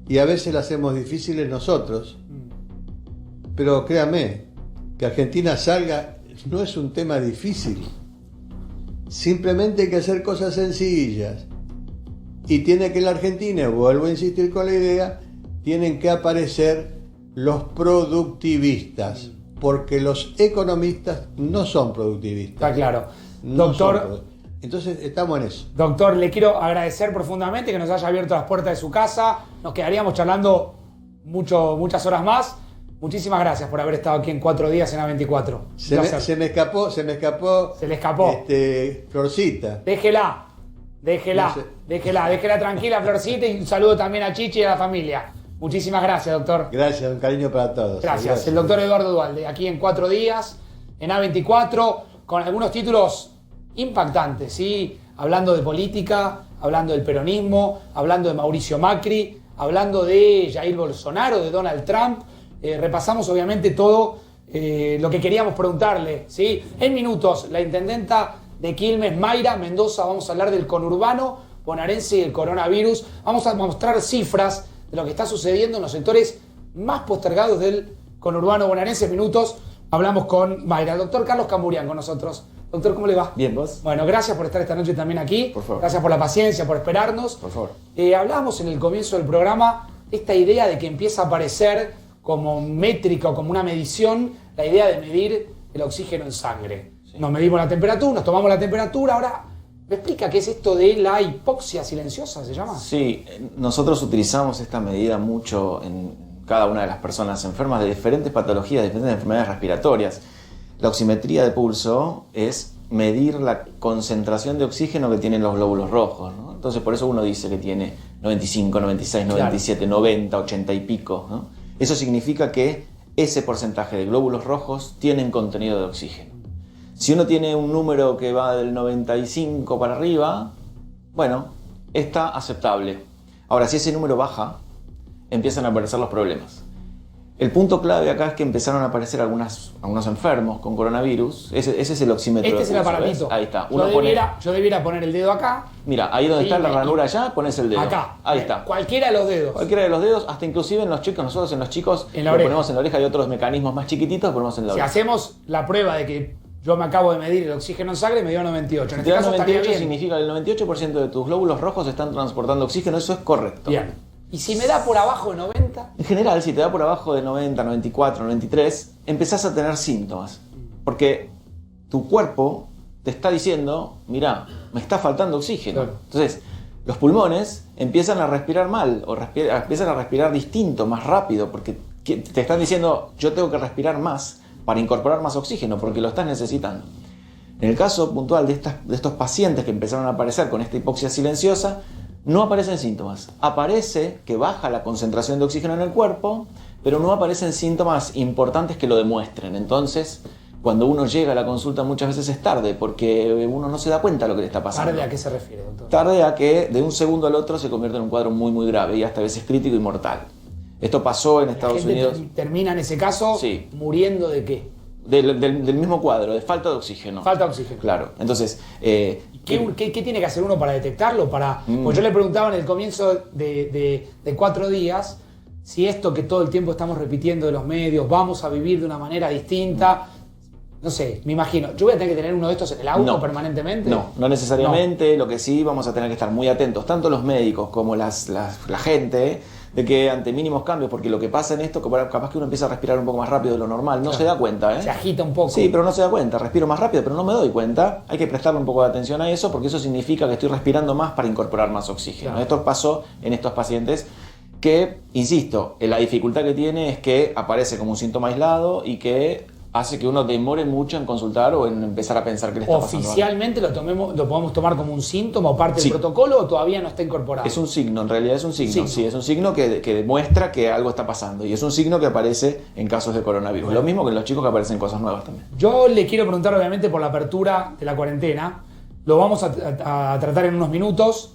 Y a veces las hacemos difíciles nosotros. Pero créame, que Argentina salga no es un tema difícil. Simplemente hay que hacer cosas sencillas. Y tiene que la Argentina, vuelvo a insistir con la idea, tienen que aparecer los productivistas. Porque los economistas no son productivistas. Está claro. No Doctor, entonces estamos en eso. Doctor, le quiero agradecer profundamente que nos haya abierto las puertas de su casa. Nos quedaríamos charlando muchas horas más. Muchísimas gracias por haber estado aquí en 4 días en A24. Se me escapó. Se le escapó. Florcita. Déjela No sé. déjela tranquila, Florcita, y un saludo también a Chichi y a la familia. Muchísimas gracias, doctor. Gracias, un cariño para todos. Gracias. El doctor Eduardo Duhalde, aquí en 4 días, en A24, con algunos títulos impactantes, ¿sí? Hablando de política, hablando del peronismo, hablando de Mauricio Macri, hablando de Jair Bolsonaro, de Donald Trump. Repasamos obviamente todo lo que queríamos preguntarle, ¿sí? En minutos, la intendenta de Quilmes, Mayra Mendoza, vamos a hablar del conurbano bonaerense y el coronavirus. Vamos a mostrar cifras de lo que está sucediendo en los sectores más postergados del conurbano bonaerense. En minutos hablamos con Mayra. El doctor Carlos Camburian con nosotros. Doctor, ¿cómo le va? Bien, ¿vos? Bueno, gracias por estar esta noche también aquí. Por favor. Gracias por la paciencia, por esperarnos. Por favor. Hablábamos en el comienzo del programa esta idea de que empieza a aparecer como métrica o como una medición la idea de medir el oxígeno en sangre. Sí. Nos medimos la temperatura, nos tomamos la temperatura. Ahora, ¿me explica qué es esto de la hipoxia silenciosa, se llama? Sí, nosotros utilizamos esta medida mucho en cada una de las personas enfermas de diferentes patologías, de diferentes enfermedades respiratorias. La oximetría de pulso es medir la concentración de oxígeno que tienen los glóbulos rojos, ¿no? Entonces por eso uno dice que tiene 95, 96, 97, claro, 90, 80 y pico, ¿no? Eso significa que ese porcentaje de glóbulos rojos tienen contenido de oxígeno. Si uno tiene un número que va del 95 para arriba, bueno, está aceptable. Ahora, si ese número baja, empiezan a aparecer los problemas. El punto clave acá es que empezaron a aparecer algunos enfermos con coronavirus. Ese es el oxímetro. Este es el aparatito. Ahí está. Yo debiera poner el dedo acá. Mira, ahí donde está la ranura allá, pones el dedo. Acá. Ahí está. Cualquiera de los dedos. Cualquiera de los dedos, hasta inclusive en los chicos, nosotros en los chicos en la lo oreja. ponemos en la oreja y otros mecanismos más chiquititos lo ponemos en la oreja. Si hacemos la prueba de que yo me acabo de medir el oxígeno en sangre, me dio 98. En Si este caso 98 estaría bien. significa que el 98% de tus glóbulos rojos están transportando oxígeno, eso es correcto. Bien. ¿Y si me da por abajo de 90? En general, si te da por abajo de 90, 94, 93, empezás a tener síntomas. Porque tu cuerpo te está diciendo, mirá, me está faltando oxígeno. Claro. Entonces, los pulmones empiezan a respirar mal o empiezan a respirar distinto, más rápido, porque te están diciendo, yo tengo que respirar más para incorporar más oxígeno, porque lo estás necesitando. En el caso puntual de estos pacientes que empezaron a aparecer con esta hipoxia silenciosa, no aparecen síntomas. Aparece que baja la concentración de oxígeno en el cuerpo, pero no aparecen síntomas importantes que lo demuestren. Entonces, cuando uno llega a la consulta muchas veces es tarde, porque uno no se da cuenta de lo que le está pasando. ¿Tarde a qué se refiere, doctor? Tarde a que de un segundo al otro se convierte en un cuadro muy, muy grave y hasta a veces crítico y mortal. Esto pasó en Estados Unidos. Termina en ese caso sí. Muriendo de qué? Del mismo cuadro, de falta de oxígeno. Falta de oxígeno. Claro. Entonces, ¿Qué tiene que hacer uno para detectarlo? Pues yo le preguntaba en el comienzo de 4 días si esto que todo el tiempo estamos repitiendo de los medios, vamos a vivir de una manera distinta. No sé, me imagino. ¿Yo voy a tener que tener uno de estos en el auto permanentemente? No necesariamente. No. Lo que sí vamos a tener que estar muy atentos, tanto los médicos como la gente, de que ante mínimos cambios, porque lo que pasa en esto, capaz que uno empieza a respirar un poco más rápido de lo normal, no se da cuenta, Se agita un poco. Sí, pero no se da cuenta, respiro más rápido, pero no me doy cuenta. Hay que prestarle un poco de atención a eso, porque eso significa que estoy respirando más para incorporar más oxígeno. Esto pasó en estos pacientes que, insisto, la dificultad que tiene es que aparece como un síntoma aislado y que hace que uno demore mucho en consultar o en empezar a pensar que le está pasando ¿Oficialmente lo podemos tomar como un síntoma o parte del protocolo o todavía no está incorporado? Es un signo, en realidad es un signo. Sí, es un signo que demuestra que algo está pasando y es un signo que aparece en casos de coronavirus. Bueno. Lo mismo que en los chicos que aparecen cosas nuevas también. Yo le quiero preguntar, obviamente, por la apertura de la cuarentena. Lo vamos a tratar en unos minutos.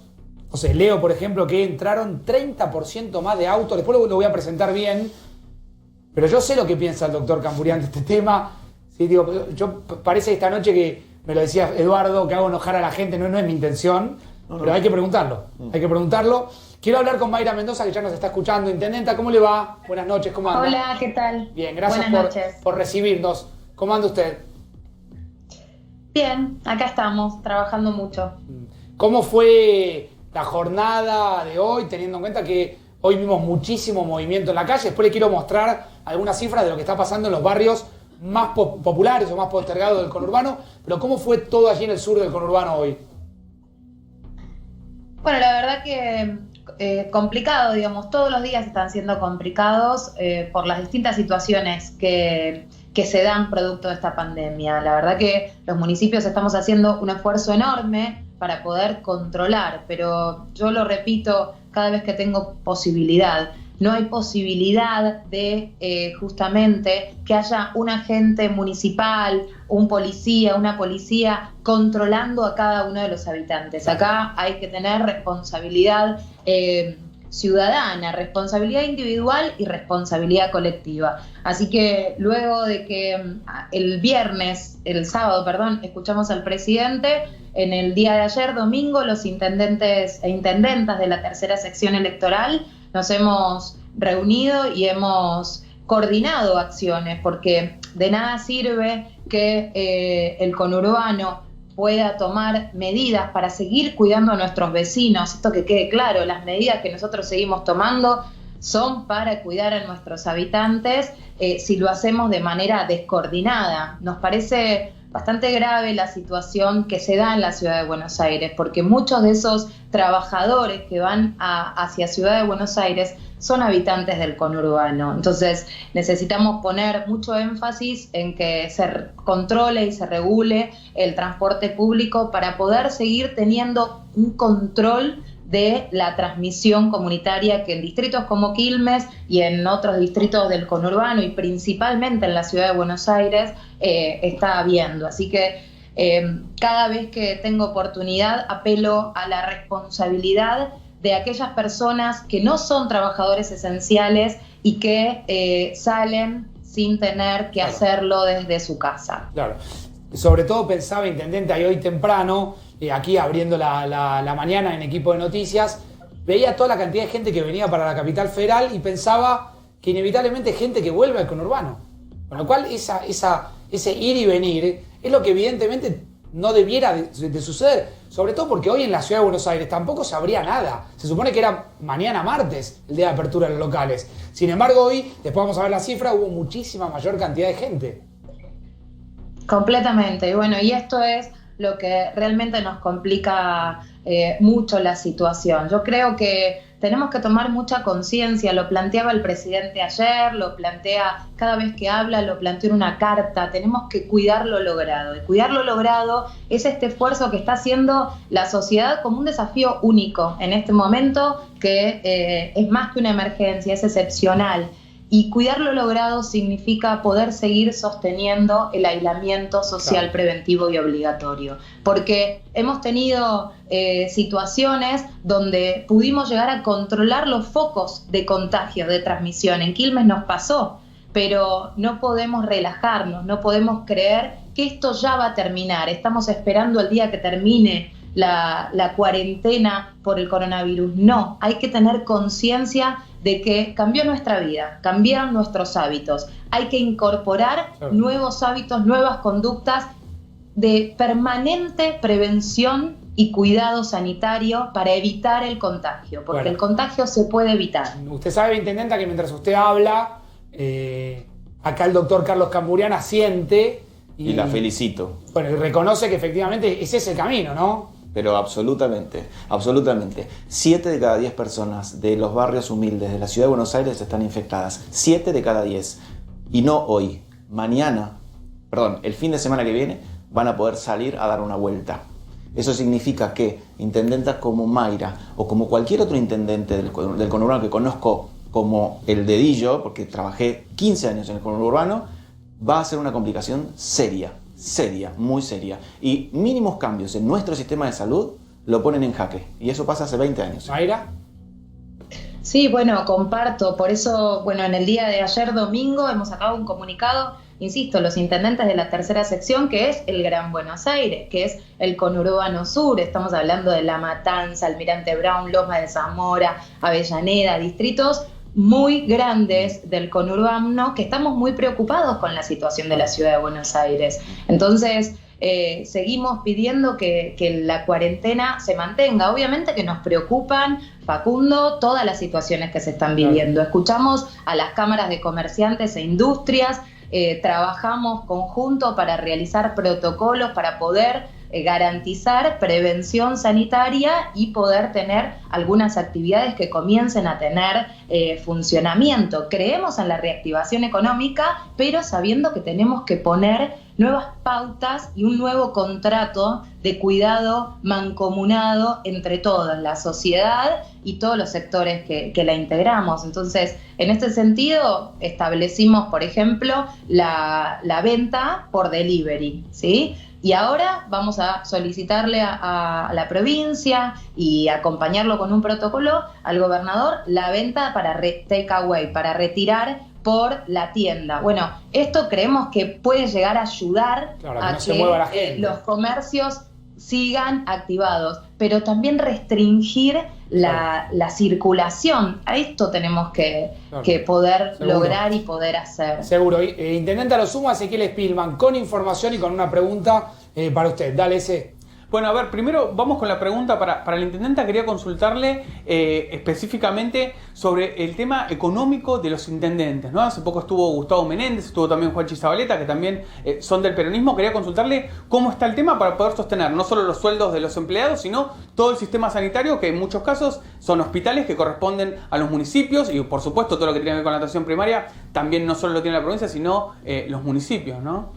O sea, leo, por ejemplo, que entraron 30% más de autos. Después lo voy a presentar bien. Pero yo sé lo que piensa el doctor Campurian de este tema. Sí, digo, yo parece esta noche que me lo decía Eduardo, que hago enojar a la gente, no es mi intención, pero hay que preguntarlo. Hay que preguntarlo. Quiero hablar con Mayra Mendoza, que ya nos está escuchando. Intendenta, ¿cómo le va? Buenas noches, ¿cómo anda? Hola, ¿qué tal? Bien, gracias por recibirnos. ¿Cómo anda usted? Bien, acá estamos, trabajando mucho. ¿Cómo fue la jornada de hoy, teniendo en cuenta que hoy vimos muchísimo movimiento en la calle? Después le quiero mostrar algunas cifras de lo que está pasando en los barrios más populares o más postergados del conurbano, pero ¿cómo fue todo allí en el sur del conurbano hoy? Bueno, la verdad que complicado, digamos, todos los días están siendo complicados por las distintas situaciones que se dan producto de esta pandemia. La verdad que los municipios estamos haciendo un esfuerzo enorme para poder controlar, pero yo lo repito cada vez que tengo posibilidad. No hay posibilidad de justamente que haya un agente municipal, un policía, una policía controlando a cada uno de los habitantes. Acá hay que tener responsabilidad ciudadana, responsabilidad individual y responsabilidad colectiva. Así que luego de que el sábado, escuchamos al presidente, en el día de ayer, domingo, los intendentes e intendentas de la tercera sección electoral nos hemos reunido y hemos coordinado acciones, porque de nada sirve que el conurbano pueda tomar medidas para seguir cuidando a nuestros vecinos. Esto que quede claro, las medidas que nosotros seguimos tomando son para cuidar a nuestros habitantes si lo hacemos de manera descoordinada. Nos parece bastante grave la situación que se da en la ciudad de Buenos Aires, porque muchos de esos trabajadores que van hacia Ciudad de Buenos Aires son habitantes del conurbano. Entonces necesitamos poner mucho énfasis en que se controle y se regule el transporte público para poder seguir teniendo un control de la transmisión comunitaria que en distritos como Quilmes y en otros distritos del conurbano y principalmente en la ciudad de Buenos Aires está habiendo. Así que cada vez que tengo oportunidad apelo a la responsabilidad de aquellas personas que no son trabajadores esenciales y que salen sin tener que hacerlo desde su casa. Claro. Sobre todo pensaba, intendente, ahí hoy temprano, aquí abriendo la mañana en Equipo de Noticias, veía toda la cantidad de gente que venía para la capital federal y pensaba que inevitablemente gente que vuelve al conurbano. Con lo cual ese ir y venir es lo que evidentemente no debiera de suceder. Sobre todo porque hoy en la ciudad de Buenos Aires tampoco se abría nada. Se supone que era mañana martes el día de apertura de los locales. Sin embargo hoy, después vamos a ver la cifra, hubo muchísima mayor cantidad de gente. Completamente. Y bueno, y esto es lo que realmente nos complica mucho la situación. Yo creo que tenemos que tomar mucha conciencia, lo planteaba el presidente ayer, lo plantea cada vez que habla, lo plantea en una carta, tenemos que cuidar lo logrado. Y cuidar lo logrado es este esfuerzo que está haciendo la sociedad como un desafío único en este momento, que es más que una emergencia, es excepcional. Y cuidar lo logrado significa poder seguir sosteniendo el aislamiento social preventivo y obligatorio. Porque hemos tenido situaciones donde pudimos llegar a controlar los focos de contagio, de transmisión. En Quilmes nos pasó, pero no podemos relajarnos, no podemos creer que esto ya va a terminar. Estamos esperando el día que termine la cuarentena por el coronavirus. No, hay que tener conciencia de que cambió nuestra vida, cambiaron nuestros hábitos. Hay que incorporar nuevos hábitos, nuevas conductas de permanente prevención y cuidado sanitario para evitar el contagio, porque el contagio se puede evitar. Usted sabe, intendenta, que mientras usted habla, acá el doctor Carlos Camburian asiente y la felicito. Bueno, y reconoce que efectivamente ese es el camino, ¿no? Pero absolutamente, absolutamente. 7 de cada 10 personas de los barrios humildes de la ciudad de Buenos Aires están infectadas. 7 de cada 10. Y no hoy. Mañana, el fin de semana que viene, van a poder salir a dar una vuelta. Eso significa que intendentas como Mayra o como cualquier otro intendente del conurbano que conozco como el dedillo, porque trabajé 15 años en el conurbano, va a ser una complicación seria, muy seria. Y mínimos cambios en nuestro sistema de salud lo ponen en jaque. Y eso pasa hace 20 años. ¿Mayra? Sí, bueno, comparto. Por eso, en el día de ayer domingo hemos sacado un comunicado, insisto, los intendentes de la tercera sección, que es el Gran Buenos Aires, que es el conurbano sur. Estamos hablando de La Matanza, Almirante Brown, Loma de Zamora, Avellaneda, distritos muy grandes del conurbano, que estamos muy preocupados con la situación de la ciudad de Buenos Aires. Entonces, seguimos pidiendo que la cuarentena se mantenga. Obviamente que nos preocupan, Facundo, todas las situaciones que se están viviendo. Escuchamos a las cámaras de comerciantes e industrias, trabajamos conjunto para realizar protocolos para poder garantizar prevención sanitaria y poder tener algunas actividades que comiencen a tener funcionamiento. Creemos en la reactivación económica, pero sabiendo que tenemos que poner nuevas pautas y un nuevo contrato de cuidado mancomunado entre todos, la sociedad y todos los sectores que la integramos. Entonces, en este sentido, establecimos, por ejemplo, la venta por delivery, ¿sí? Y ahora vamos a solicitarle a la provincia y acompañarlo con un protocolo al gobernador la venta para take away, para retirar por la tienda. Bueno, esto creemos que puede llegar a ayudar a que los comercios sigan activados, pero también restringir la circulación. A esto tenemos que poder lograr y poder hacer. Seguro. Intendente, a lo sumo, Ezequiel Spillman, con información y con una pregunta para usted. Dale, ese. Bueno, a ver, primero vamos con la pregunta para la intendenta. Quería consultarle específicamente sobre el tema económico de los intendentes, ¿no? Hace poco estuvo Gustavo Menéndez, estuvo también Juanchi Zabaleta, que también son del peronismo. Quería consultarle cómo está el tema para poder sostener no solo los sueldos de los empleados, sino todo el sistema sanitario, que en muchos casos son hospitales que corresponden a los municipios, y por supuesto todo lo que tiene que ver con la atención primaria también no solo lo tiene la provincia, sino los municipios, ¿no?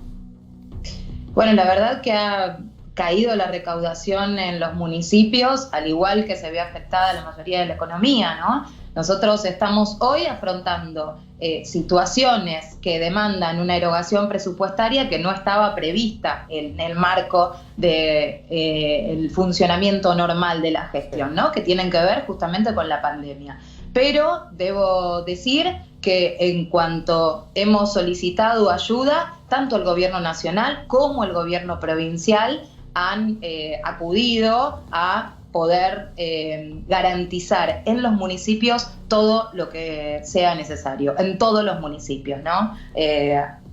Bueno, la verdad que ha caído la recaudación en los municipios, al igual que se ve afectada la mayoría de la economía, ¿no? Nosotros estamos hoy afrontando situaciones que demandan una erogación presupuestaria que no estaba prevista en el marco del funcionamiento normal de la gestión, ¿no? Que tienen que ver justamente con la pandemia. Pero debo decir que en cuanto hemos solicitado ayuda, tanto el gobierno nacional como el gobierno provincial han acudido a poder garantizar en los municipios todo lo que sea necesario, en todos los municipios, ¿no?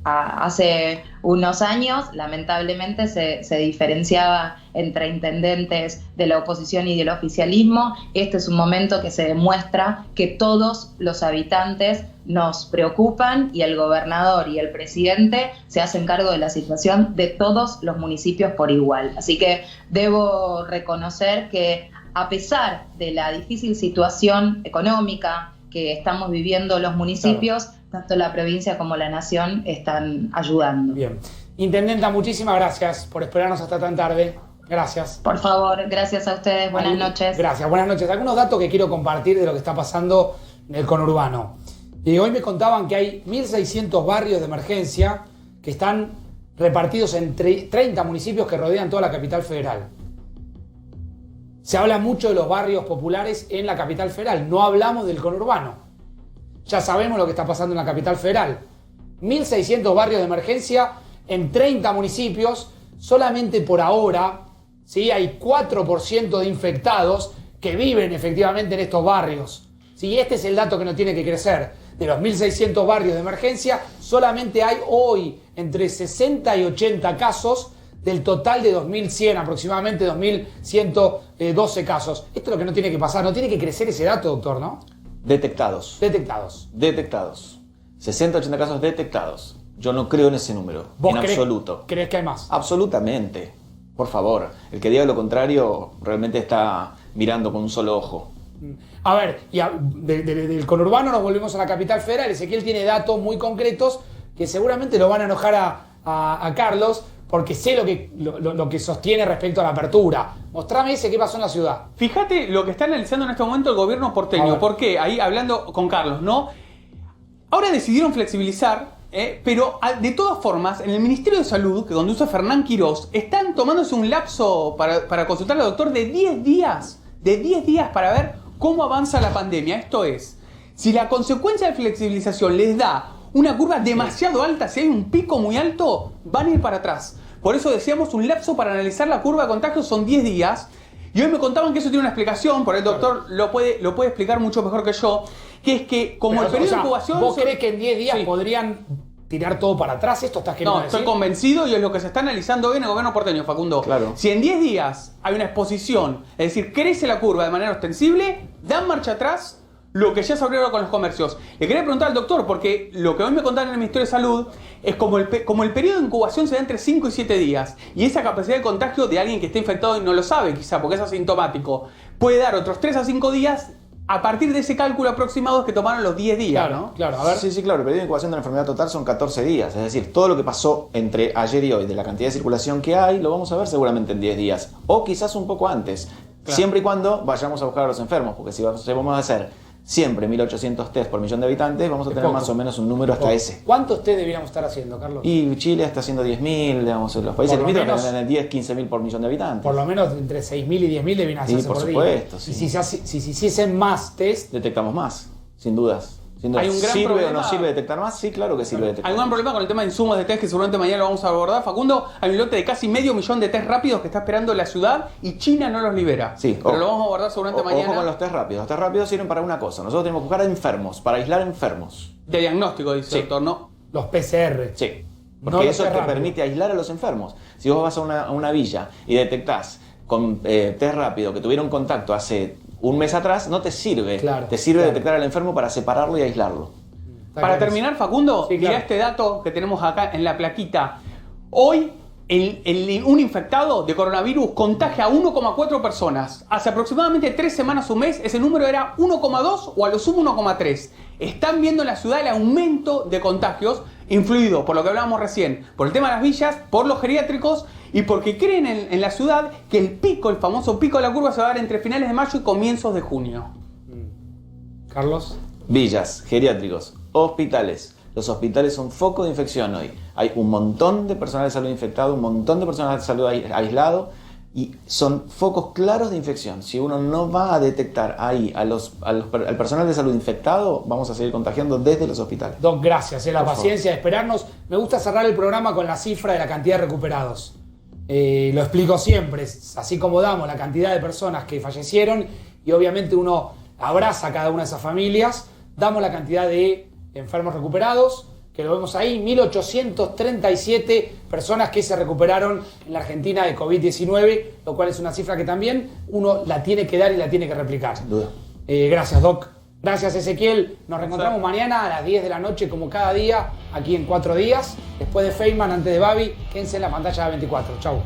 Hace unos años, lamentablemente, se diferenciaba entre intendentes de la oposición y del oficialismo. Este es un momento que se demuestra que todos los habitantes nos preocupan y el gobernador y el presidente se hacen cargo de la situación de todos los municipios por igual. Así que debo reconocer que, a pesar de la difícil situación económica que estamos viviendo los municipios, tanto la provincia como la nación están ayudando. Bien. Intendenta, muchísimas gracias por esperarnos hasta tan tarde. Gracias. Por favor, gracias a ustedes. Buenas noches. Gracias, buenas noches. Algunos datos que quiero compartir de lo que está pasando en el conurbano. Hoy me contaban que hay 1.600 barrios de emergencia que están repartidos en 30 municipios que rodean toda la capital federal. Se habla mucho de los barrios populares en la capital federal, no hablamos del conurbano. Ya sabemos lo que está pasando en la capital federal. 1.600 barrios de emergencia en 30 municipios. Solamente por ahora, ¿sí? Hay 4% de infectados que viven efectivamente en estos barrios. ¿Sí? Este es el dato que no tiene que crecer. De los 1.600 barrios de emergencia, solamente hay hoy entre 60 y 80 casos del total de 2.100, aproximadamente 2.112 casos. Esto es lo que no tiene que pasar, no tiene que crecer ese dato, doctor, ¿no? Detectados. 60, 80 casos detectados. Yo no creo en ese número, ¿Vos en absoluto. ¿Crees que hay más? Absolutamente. Por favor, el que diga lo contrario realmente está mirando con un solo ojo. A ver, del conurbano nos volvemos a la capital federal. Ezequiel tiene datos muy concretos que seguramente lo van a enojar a Carlos, porque sé lo que sostiene respecto a la apertura. Mostrame ese, ¿qué pasó en la ciudad? Fíjate lo que está analizando en este momento el gobierno porteño. ¿Por qué? Ahí hablando con Carlos, ¿no? Ahora decidieron flexibilizar, pero de todas formas, en el Ministerio de Salud, que conduce Fernán Quirós, están tomándose un lapso para consultar al doctor de 10 días. De 10 días para ver cómo avanza la pandemia. Esto es, si la consecuencia de flexibilización les da una curva demasiado alta, si hay un pico muy alto, van a ir para atrás. Por eso decíamos un lapso para analizar la curva de contagios son 10 días. Y hoy me contaban que eso tiene una explicación, por el doctor lo puede explicar mucho mejor que yo, que es que como el periodo de incubación... ¿Vos crees que en 10 días podrían tirar todo para atrás? ¿Esto estás queriendo decir? No, estoy convencido y es lo que se está analizando hoy en el gobierno porteño, Facundo. Claro. Si en 10 días hay una exposición, es decir, crece la curva de manera ostensible, dan marcha atrás lo que ya se abrió con los comercios. Le quería preguntar al doctor, porque lo que hoy me contaron en el Ministerio de Salud es como el periodo de incubación se da entre 5 y 7 días, y esa capacidad de contagio de alguien que esté infectado y no lo sabe quizá, porque es asintomático, puede dar otros 3 a 5 días a partir de ese cálculo aproximado que tomaron los 10 días, claro, ¿no? Claro, a ver. Sí, claro, el periodo de incubación de la enfermedad total son 14 días, es decir, todo lo que pasó entre ayer y hoy, de la cantidad de circulación que hay, lo vamos a ver seguramente en 10 días, o quizás un poco antes, siempre y cuando vayamos a buscar a los enfermos, porque si vamos a hacer siempre 1.800 test por millón de habitantes, vamos a tener más o menos un número hasta ese. ¿Cuántos test deberíamos estar haciendo, Carlos? Y Chile está haciendo 10.000, digamos, los países limítrofes tener 10, 15.000 por millón de habitantes. Por lo menos entre 6.000 y 10.000 deben hacerse por por supuesto, día. sí. Y si se hiciesen más test... Detectamos más, sin dudas. Hay un gran ¿Sirve problema. o no sirve detectar más? Sí, claro que sirve detectar Hay un gran problema con el tema de insumos de test que seguramente mañana lo vamos a abordar. Facundo, hay un lote de casi 500.000 de test rápidos que está esperando la ciudad y China no los libera. Sí, pero lo vamos a abordar seguramente mañana. Ojo con los test rápidos. Los test rápidos sirven para una cosa. Nosotros tenemos que buscar enfermos, para aislar enfermos. De diagnóstico, dice el doctor, ¿no? Los PCR. Sí. Porque No eso te permite aislar a los enfermos. Si vos vas a una villa y detectás con test rápido que tuvieron contacto hace un mes atrás, no te sirve. Claro, te sirve detectar al enfermo para separarlo y aislarlo. Para terminar, Facundo, Sí, mirá claro. este dato que tenemos acá en la plaquita. Hoy, un infectado de coronavirus contagia a 1,4 personas. Hace aproximadamente 3 semanas, un mes, ese número era 1,2 o a lo sumo 1,3. Están viendo en la ciudad el aumento de contagios, influido por lo que hablábamos recién, por el tema de las villas, por los geriátricos y porque creen en la ciudad que el pico, el famoso pico de la curva, se va a dar entre finales de mayo y comienzos de junio. Carlos. Villas, geriátricos, hospitales. Los hospitales son foco de infección hoy. Hay un montón de personal de salud infectado, un montón de personal de salud aislado y son focos claros de infección. Si uno no va a detectar ahí al personal de salud infectado, vamos a seguir contagiando desde los hospitales. Doc, gracias. La paciencia de esperarnos. Me gusta cerrar el programa con la cifra de la cantidad de recuperados. Lo explico siempre. Así como damos la cantidad de personas que fallecieron y obviamente uno abraza a cada una de esas familias, damos la cantidad de enfermos recuperados, que lo vemos ahí, 1.837 personas que se recuperaron en la Argentina de COVID-19, lo cual es una cifra que también uno la tiene que dar y la tiene que replicar. Sin duda. Gracias, Doc. Gracias, Ezequiel. Nos reencontramos mañana a las 10 de la noche, como cada día, aquí en 4 días. Después de Feynman, antes de Babi, quédense en la pantalla de 24. Chau.